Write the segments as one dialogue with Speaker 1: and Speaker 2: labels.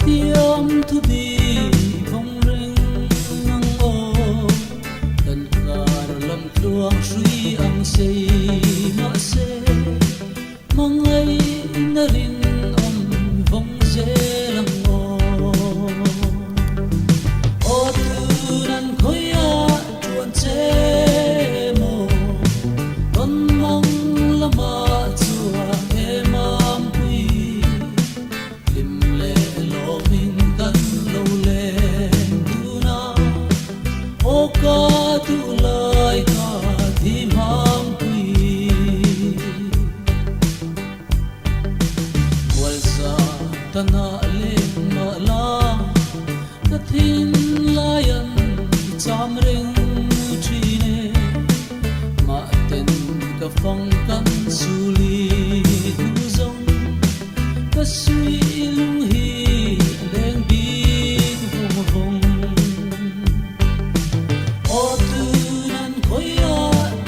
Speaker 1: tiêm thu bi vòng ring ngang ô cần cả lâm luang suy ang say ma se mang ai na rin om vòng dễ lăng ô ô tu nan khơi a chuan che mo con mong lama chua em am quy lim le lo min kan lo le tu na o ka tu lai ka thi mam quy wal sa tana le ma la ka thin layan cham reng tri ne ma ten ka phong kan suli tu zong ka sui lung hi leng bi hong hong o tu nan khoi a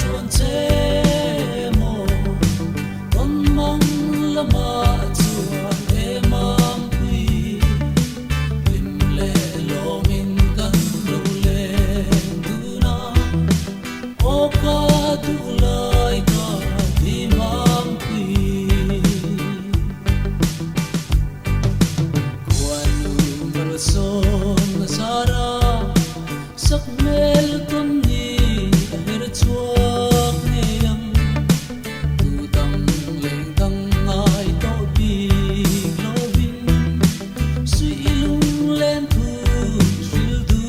Speaker 1: tuan che mo con mong lama chua em am quy lim le lo min kan lo le tu na o ka tu lai ka di mam quy kwanu mar son sara sak mel ton ni her chuak ne yam tu tang leng tang ai to bi lo bin sui lung len thu thil du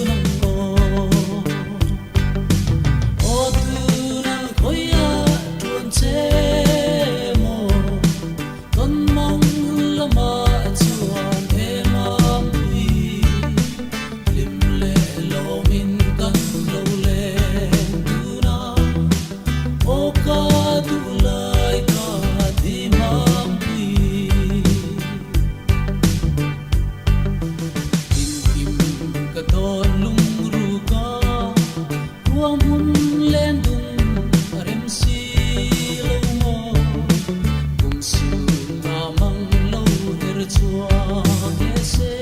Speaker 1: nang o o tu nan khoi a tuan che mo con mong lama chuan em am quy lim le lo min kan lo le tu na o ka tu lai ka thi mam quy kim kim ka ton lung ru ka kuang hun len dung rem si lo mo kum su na mang lo her chua ke se